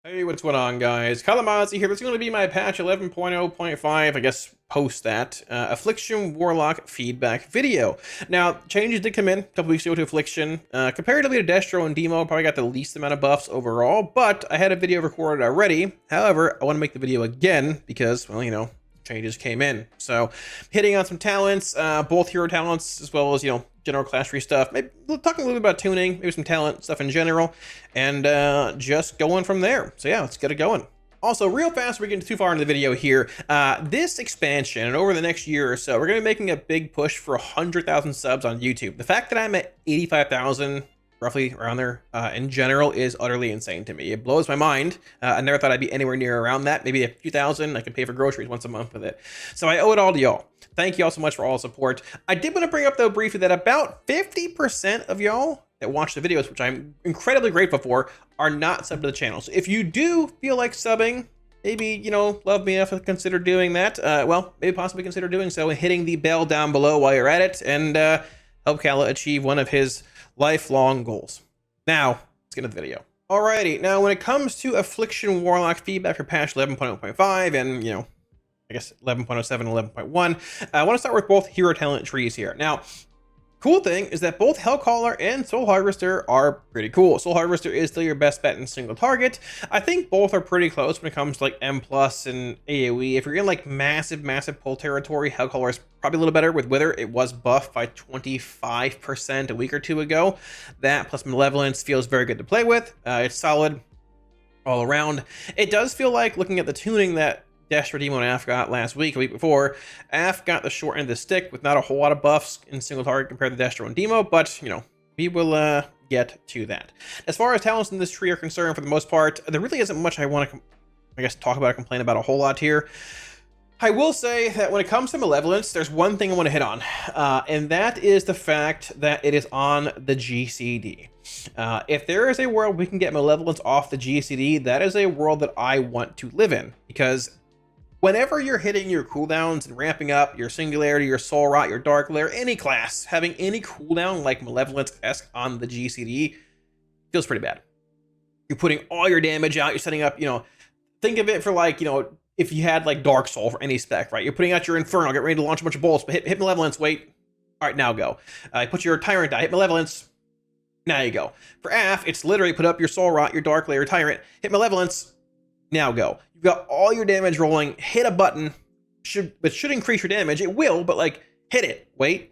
Hey, what's going on, guys? Kalamazi here. This is going to be my patch 11.0.5, I guess, post that. Affliction Warlock feedback video. Now, changes did come in a couple weeks ago to Affliction. Comparatively to Destro and Demo, probably got the least amount of buffs overall, but I had a video recorded already. However, I want to make the video again because, well, changes came in. So, hitting on some talents, both hero talents, as well as, general class tree stuff. Maybe talking a little bit about tuning, maybe some talent stuff in general, and just going from there. So yeah, let's get it going. Also, real fast, we're getting too far into the video here. This expansion, and over the next year or so, we're going to be making a big push for 100,000 subs on YouTube. The fact that I'm at 85,000, roughly around there, in general, is utterly insane to me. It blows my mind. I never thought I'd be anywhere near around that. Maybe a few thousand. I could pay for groceries once a month with it. So I owe it all to y'all. Thank you all so much for all the support. I did want to bring up, though, briefly, that about 50% of y'all that watch the videos, which I'm incredibly grateful for, are not subbed to the channel. So if you do feel like subbing, maybe, love me enough to consider doing that, well, maybe possibly consider doing so and hitting the bell down below while you're at it, and help Kala achieve one of his lifelong goals. Now, let's get into the video. Alrighty, now when it comes to Affliction Warlock feedback for patch 11.0.5 and, I guess 11.07 and 11.1, I want to start with both hero talent trees here. Now, cool thing is that both Hellcaller and Soul Harvester are pretty cool. Soul Harvester is still your best bet in single target. I think both are pretty close when it comes to like M+ and AoE. If you're in like massive pull territory, Hellcaller is probably a little better with Wither. It was buffed by 25% a week or two ago. That plus Malevolence feels very good to play with. It's solid all around. It does feel like, looking at the tuning that Destro, Demo, and Aff got last week, a week before, Aff got the short end of the stick with not a whole lot of buffs in single target compared to Destro and Demo, but, we will get to that. As far as talents in this tree are concerned, for the most part, there really isn't much I want to, I guess, talk about or complain about a whole lot here. I will say that when it comes to Malevolence, there's one thing I want to hit on, and that is the fact that it is on the GCD. If there is a world we can get Malevolence off the GCD, that is a world that I want to live in, because whenever you're hitting your cooldowns and ramping up your Singularity, your Soul Rot, your Dark Lair, any class, having any cooldown like Malevolence-esque on the GCD feels pretty bad. You're putting all your damage out, you're setting up, think of it for like, if you had like Dark Soul for any spec, right? You're putting out your Inferno, get ready to launch a bunch of bolts, but hit Malevolence, wait. All right, now go. Put your Tyrant out, hit Malevolence, now you go. For Aff, it's literally put up your Soul Rot, your Dark Lair, Tyrant, hit Malevolence, now go. You've got all your damage rolling, hit a button, should increase your damage. It will, but like, hit it, wait,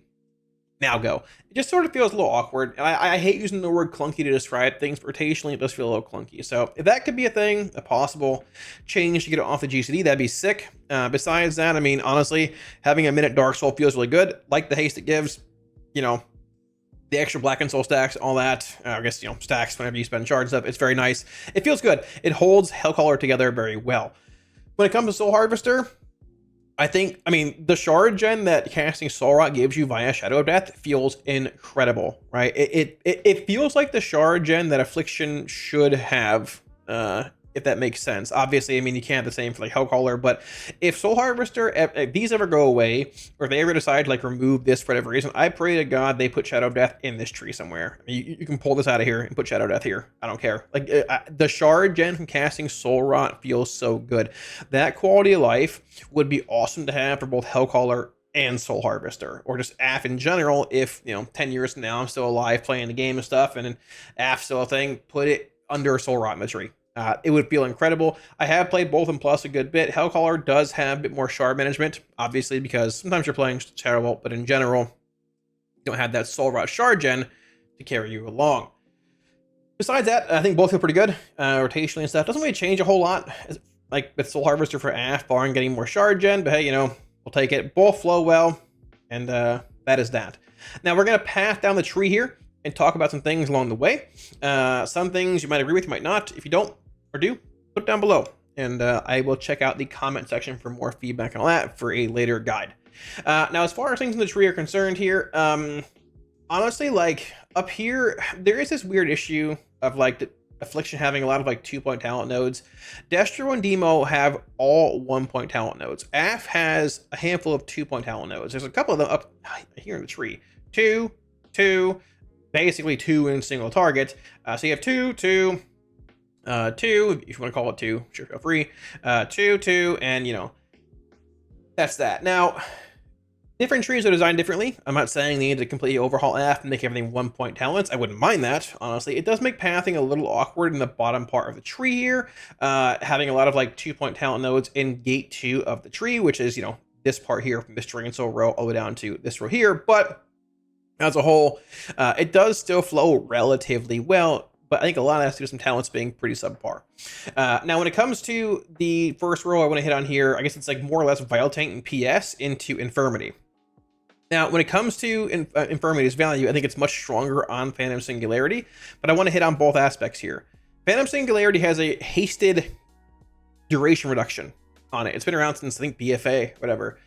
now go. It just sort of feels a little awkward. And I hate using the word clunky to describe things, but rotationally it does feel a little clunky. So if that could be a thing, a possible change to get it off the GCD, that'd be sick. Besides that, I mean, honestly, having a minute Dark Soul feels really good. Like the haste it gives, the extra Blackened Soul stacks, all that, I guess, stacks whenever you spend charge stuff. It's very nice. It feels good. It holds Hellcaller together very well. When it comes to Soul Harvester, I mean, the shard gen that casting Soul Rot gives you via Shadow of Death feels incredible, right? It feels like the shard gen that Affliction should have, if that makes sense. Obviously, I mean, you can't have the same for like Hellcaller, but if Soul Harvester, if these ever go away, or if they ever decide to like remove this for whatever reason, I pray to God they put Shadow of Death in this tree somewhere. I mean, you can pull this out of here and put Shadow of Death here. I don't care. Like, the shard gen from casting Soul Rot feels so good. That quality of life would be awesome to have for both Hellcaller and Soul Harvester, or just Aff in general. If 10 years from now I'm still alive playing the game and stuff, and then Aff still a thing, put it under Soul Rot in the tree. It would feel incredible. I have played both in Plus a good bit. Hellcaller does have a bit more shard management, obviously, because sometimes you're playing Shadow Bolt, but in general, you don't have that Soul Rot shard gen to carry you along. Besides that, I think both feel pretty good. Rotationally and stuff doesn't really change a whole lot, like with Soul Harvester for Aff, barring getting more shard gen, but hey, we'll take it. Both flow well, and that is that. Now we're going to path down the tree here and talk about some things along the way. Some things you might agree with, you might not. If you don't, or do, put it down below, and I will check out the comment section for more feedback and all that for a later guide. Now, as far as things in the tree are concerned here, honestly, like up here, there is this weird issue of like the Affliction having a lot of like 2-point talent nodes. Destro and Demo have all 1-point talent nodes. Aff has a handful of 2-point talent nodes. There's a couple of them up here in the tree. Two, basically 2 in single target. So you have 2, 2, if you want to call it 2, sure, feel free. 2, 2, and that's that. Now, different trees are designed differently. I'm not saying they need to completely overhaul Aff and make everything 1-point talents. I wouldn't mind that, honestly. It does make pathing a little awkward in the bottom part of the tree here, having a lot of like 2-point talent nodes in gate 2 of the tree, which is, this part here from this dragon soul row all the way down to this row here. But as a whole, it does still flow relatively well. But I think a lot of that has to do with some talents being pretty subpar. Now, when it comes to the first row I want to hit on here, I guess it's like more or less Vile Taint and PS into Infirmity. Now, when it comes to Infirmity's value, I think it's much stronger on Phantom Singularity, but I want to hit on both aspects here. Phantom Singularity has a hasted duration reduction on it. It's been around since, I think, BFA, whatever.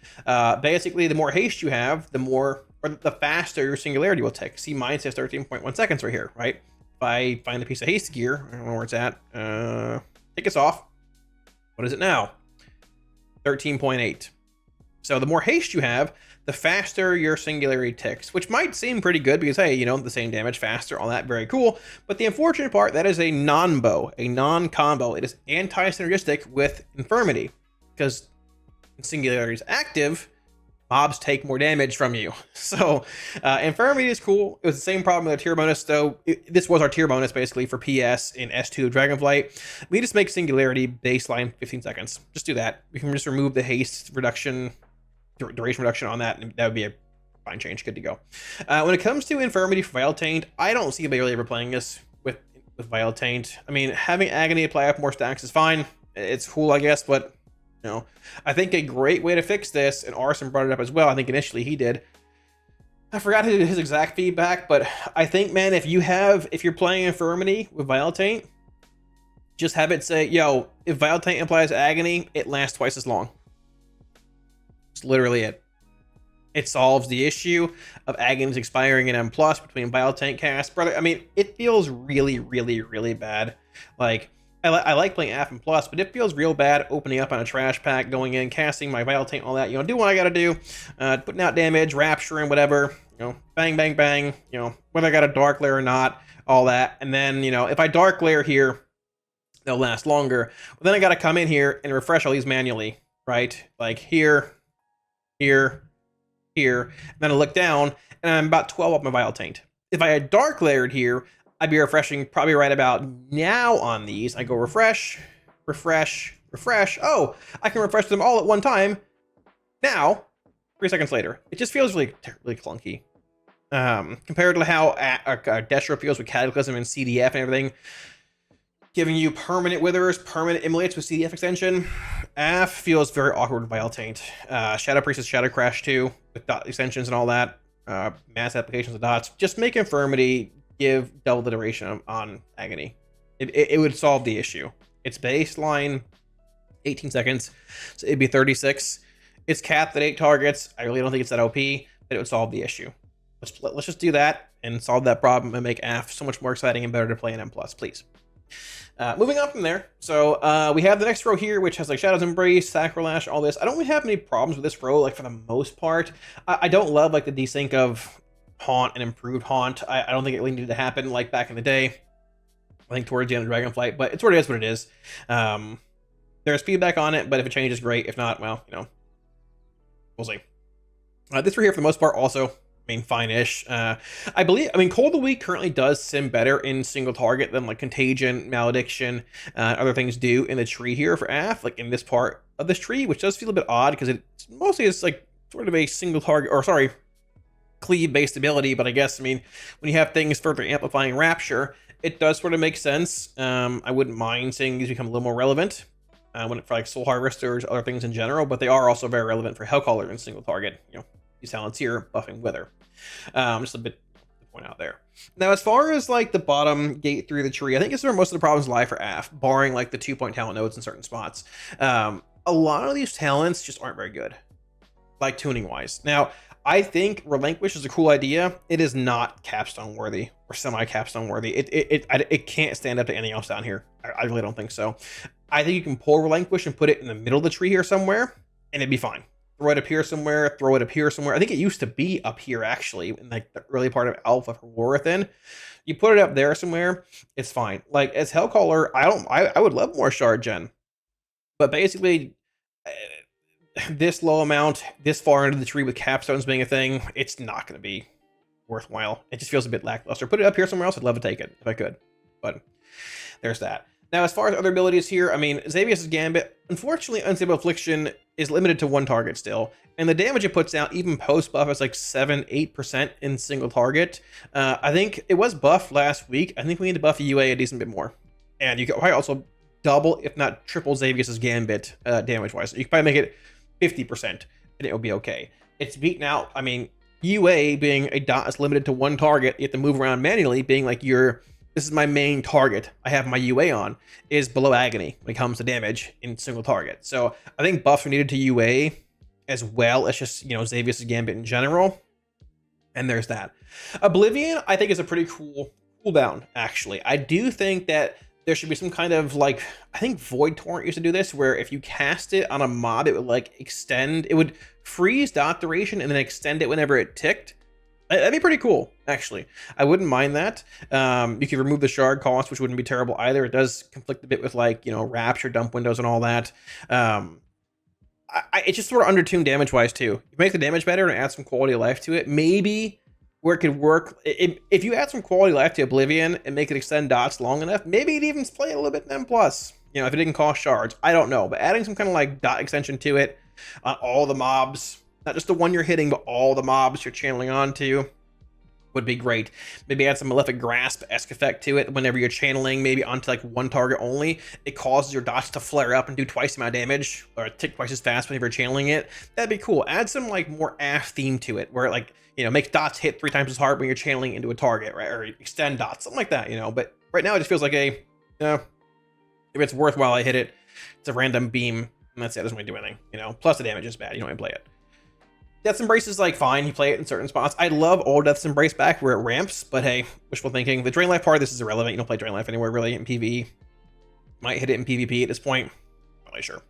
Basically, the more haste you have, the faster your Singularity will tick. See, mine says 13.1 seconds right here, right? If I find a piece of haste gear, I don't know where it's at, take us off. What is it now? 13.8. So the more haste you have, the faster your Singularity ticks, which might seem pretty good because, hey, the same damage, faster, all that, very cool. But the unfortunate part, that is a non-bow, a non-combo. It is anti-synergistic with Infirmity because Singularity is active, mobs take more damage from you. So Infirmity is cool. It was the same problem with our tier bonus, though. This was our tier bonus, basically, for PS in S2 of Dragonflight. We just make Singularity baseline 15 seconds. Just do that. We can just remove the haste reduction, duration reduction on that, and that would be a fine change. Good to go. When it comes to Infirmity for Vile Taint, I don't see anybody really ever playing this with Vile Taint. I mean, having Agony apply up more stacks is fine. It's cool, I guess, but I think a great way to fix this, and Arson brought it up as well, I think initially he did. I forgot his exact feedback, but I think, man, if you're playing Infirmity with Vile Taint, just have it say, if Vile Taint implies Agony, it lasts twice as long. It's literally it. It solves the issue of Agony's expiring in M+ between Vile Taint cast. Brother, I mean, it feels really, really, really bad. Like, I like playing Aff and Plus, but it feels real bad opening up on a trash pack, going in, casting my Vile Taint, all that, do what I gotta do, putting out damage, rapturing, whatever, bang, bang, bang, whether I got a Dark Lair or not, all that. And then, if I Dark Lair here, they'll last longer. But then I gotta come in here and refresh all these manually, right? Like here, here, here, and then I look down, and I'm about 12 up my Vile Taint. If I had Dark Laired here, I'd be refreshing probably right about now on these. I go refresh, refresh, refresh. Oh, I can refresh them all at one time. Now, 3 seconds later. It just feels really, really clunky. Compared to how Destro feels with Cataclysm and CDF and everything, giving you permanent withers, permanent immolates with CDF extension. Aff feels very awkward with Vile Taint. Shadow Priest is Shadow Crash too, with dot extensions and all that. Mass applications of dots. Just make Infirmity give double the duration on Agony. It would solve the issue. It's baseline 18 seconds, so it'd be 36. It's capped at 8 targets. I really don't think it's that OP, but it would solve the issue. Let's just do that and solve that problem and make Aff so much more exciting and better to play in M+, please. Moving on from there, so we have the next row here, which has like Shadow's Embrace, Sacrilash, all this. I don't really have any problems with this row, like for the most part. I don't love like the desync of Haunt and improved Haunt. I don't think it really needed to happen like back in the day. I think towards the end of Dragonflight, but it sort of is what it is. There's feedback on it, but if it changes, great. If not, well, we'll see. This right here, for the most part, also, fine-ish. I mean, Cold of the Week currently does sim better in single target than like Contagion, Malediction, other things do in the tree here for Aff, like in this part of this tree, which does feel a bit odd because it mostly is like sort of a single target, or sorry, cleave-based ability, but I guess, when you have things further amplifying Rapture, it does sort of make sense. I wouldn't mind seeing these become a little more relevant for like Soul Harvesters, other things in general, but they are also very relevant for Hellcaller and single target, these talents here, buffing Wither. Just a bit to point out there. Now, as far as like the bottom gate through the tree, I think this is where most of the problems lie for Aff, barring like the 2-point talent nodes in certain spots. A lot of these talents just aren't very good, like tuning-wise. Now, I think Relinquish is a cool idea. It is not capstone worthy or semi-capstone worthy. It can't stand up to anything else down here. I really don't think so. I think you can pull Relinquish and put it in the middle of the tree here somewhere, and it'd be fine. Throw it up here somewhere, throw it up here somewhere. I think it used to be up here, actually, in like the early part of Alpha for Warathan. You put it up there somewhere, it's fine. Like as Hellcaller, I would love more shard gen, but basically this low amount, this far into the tree with capstones being a thing, it's not going to be worthwhile. It just feels a bit lackluster. Put it up here somewhere else, I'd love to take it if I could, but there's that. Now, as far as other abilities here, I mean, Xavius' Gambit, unfortunately, Unstable Affliction is limited to one target still, and the damage it puts out, even post-buff, is like 7-8% in single target. I think it was buffed last week. I think we need to buff UA a decent bit more. And you can probably also double, if not triple, Xavius' Gambit damage-wise. You can probably make it 50%, and it will be okay. It's beaten out. I mean, UA being a dot is limited to one target, you have to move around manually, being like this is my main target I have my UA on, is below agony when it comes to damage in single target. So I think buffs are needed to UA as well as just, Xavius' Gambit in general. And there's that. Oblivion, I think, is a pretty cool cooldown, actually. I do think that there should be some kind of, like, I think Void Torrent used to do this, where if you cast it on a mob, it would, like, extend, it would freeze dot duration and then extend it whenever it ticked. That'd be pretty cool, actually. I wouldn't mind that. You could remove the shard cost, which wouldn't be terrible either. It does conflict a bit with, like, Rapture, dump windows, and all that. It's just sort of undertuned damage-wise, too. You make the damage better and add some quality of life to it. Maybe where it could work, if you add some quality of life to Oblivion and make it extend dots long enough, maybe it'd even play a little bit M+. If it didn't cost shards. I don't know. But adding some kind of, like, dot extension to it on all the mobs, not just the one you're hitting, but all the mobs you're channeling onto, would be great. Maybe add some Malefic Grasp-esque effect to it whenever you're channeling, maybe onto like one target only. It causes your dots to flare up and do twice the amount of damage, or tick twice as fast whenever you're channeling it. That'd be cool. Add some like more AF theme to it, where it like, makes dots hit 3 times as hard when you're channeling into a target, right? Or extend dots, something like that, But right now it just feels like if it's worthwhile, I hit it. It's a random beam, and that's it. It doesn't really do anything, Plus the damage is bad. You don't even play it. Death's Embrace is like fine, you play it in certain spots. I love old Death's Embrace back where it ramps, but hey, wishful thinking. The Drain Life part, this is irrelevant. You don't play Drain Life anywhere really in PvE. Might hit it in PvP at this point. Not really sure.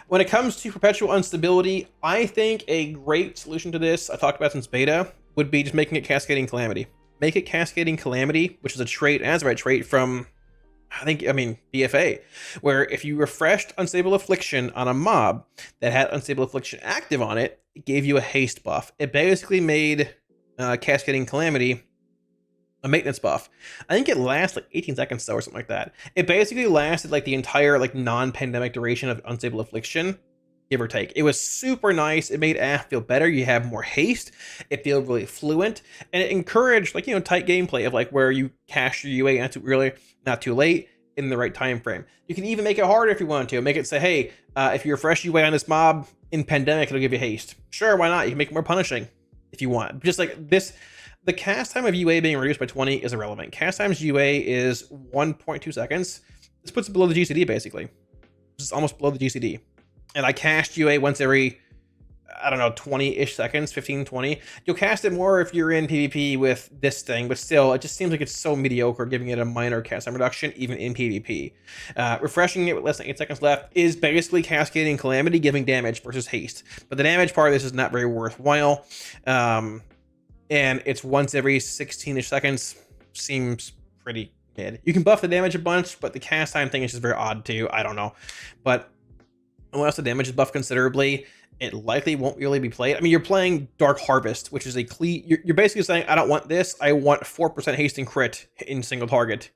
When it comes to perpetual instability, I think a great solution to this, I talked about since beta, would be just making it Cascading Calamity. Make it Cascading Calamity, which is a trait, an Azurite trait from, BFA, where if you refreshed Unstable Affliction on a mob that had Unstable Affliction active on it, it gave you a haste buff. It basically made Cascading Calamity a maintenance buff. I think it lasts like 18 seconds though, or something like that. It basically lasted like the entire like non-pandemic duration of Unstable Affliction, give or take. It was super nice. It made AF feel better. You have more haste. It feels really fluent, and it encouraged like tight gameplay of like where you cast your UA not too early, not too late, in the right time frame. You can even make it harder if you want to. Make it say, hey, if you refresh UA on this mob in pandemic, it'll give you haste. Sure, why not? You can make it more punishing if you want. Just like this, the cast time of UA being reduced by 20 is irrelevant. Cast time's UA is 1.2 seconds. This puts it below the GCD basically. This is almost below the GCD. And I cast UA once every, 20-ish seconds, 15, 20. You'll cast it more if you're in PvP with this thing, but still, it just seems like it's so mediocre, giving it a minor cast time reduction, even in PvP. Refreshing it with less than 8 seconds left is basically Cascading Calamity, giving damage versus haste. But the damage part of this is not very worthwhile. And it's once every 16-ish seconds, seems pretty mid. You can buff the damage a bunch, but the cast time thing is just very odd too. I don't know. But unless the damage is buffed considerably, it likely won't really be played. I mean, you're playing Dark Harvest, which is a you're basically saying, I don't want this. I want 4% haste and crit in single target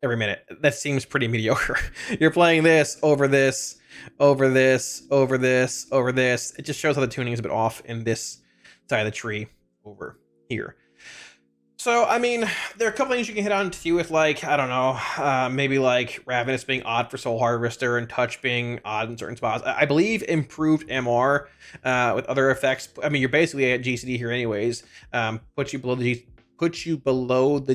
every minute. That seems pretty mediocre. You're playing this over this, over this, over this, over this. It just shows how the tuning is a bit off in this side of the tree over here. So, I mean, there are a couple things you can hit on too with, like, maybe like Ravenous being odd for Soul Harvester and Touch being odd in certain spots. I believe improved MR with other effects. I mean, you're basically at GCD here anyways. Puts you below the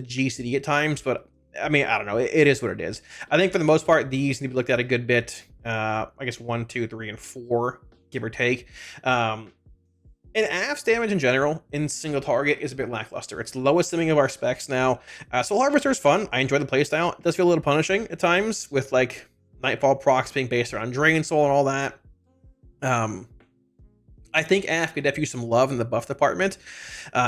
GCD at times, but I mean, I don't know. It is what it is. I think for the most part, these need to be looked at a good bit. I guess 1, 2, 3, and 4, give or take. And AF's damage in general in single target is a bit lackluster. It's the lowest simming of our specs now. Soul Harvester is fun. I enjoy the playstyle. It does feel a little punishing at times with like Nightfall procs being based around Drain Soul and all that. I think AF could definitely use some love in the buff department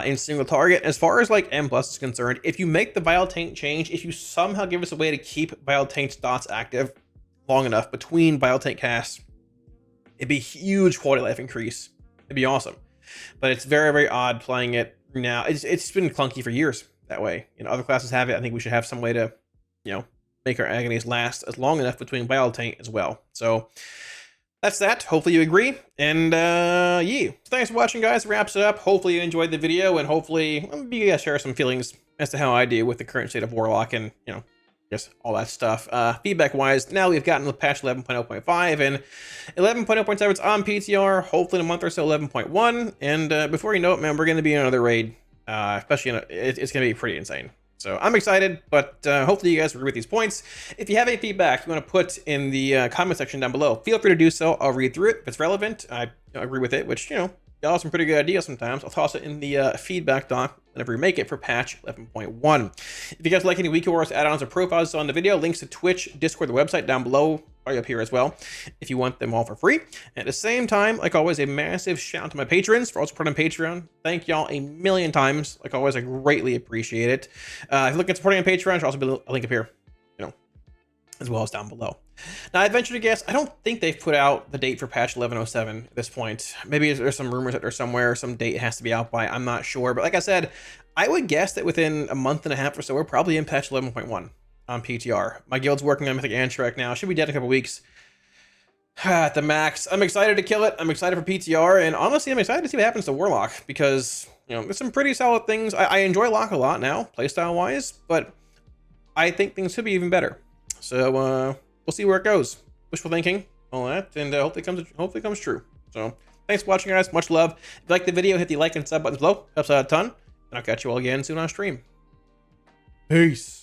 in single target. As far as like M plus is concerned, if you make the Vile Taint change, if you somehow give us a way to keep Vile Taint's dots active long enough between Vile Taint casts, it'd be a huge quality of life increase. It'd be awesome. But it's very, very odd playing it now. It's been clunky for years that way. You know, other classes have it. I think we should have some way to, you know, make our agonies last as long enough between Vile Taint as well. So that's that. Hopefully you agree. And yeah. Thanks for watching, guys. Wraps it up. Hopefully you enjoyed the video, and hopefully you guys share some feelings as to how I do with the current state of Warlock and, you know, just all that stuff. Feedback wise, now we've gotten the patch 11.0.5 and 11.0.7 is on PTR. Hopefully in a month or so 11.1. And before you know it, man, we're going to be in another raid. Especially it's going to be pretty insane. So I'm excited, but hopefully you guys agree with these points. If you have any feedback you want to put in the comment section down below, feel free to do so. I'll read through it. If it's relevant, I agree with it, which, you know, y'all have some pretty good ideas sometimes. I'll toss it in the feedback doc whenever we make it for patch 11.1. If you guys like any Wiki Wars add-ons or profiles on the video, links to Twitch, Discord, the website down below, right up here as well, if you want them all for free. At the same time, like always, a massive shout out to my patrons for all support on Patreon. Thank y'all a million times. Like always, I greatly appreciate it. If you're looking at supporting on Patreon, there'll also be a link up here, you know, as well as down below. Now, I venture to guess, I don't think they've put out the date for patch 11.07 at this point. Maybe there's some rumors that there's somewhere some date has to be out by. I'm not sure. But like I said, I would guess that within a month and a half or so, we're probably in patch 11.1 on PTR. My guild's working on Mythic Antrak now. Should be dead in a couple weeks. At the max. I'm excited to kill it. I'm excited for PTR. And honestly, I'm excited to see what happens to Warlock. Because, you know, there's some pretty solid things. I enjoy Lock a lot now, playstyle-wise. But I think things could be even better. So, we'll see where it goes. Wishful thinking, all that, and hopefully it comes true. So, thanks for watching, guys. Much love. If you like the video, hit the like and sub buttons below. Helps out a ton. And I'll catch you all again soon on stream. Peace.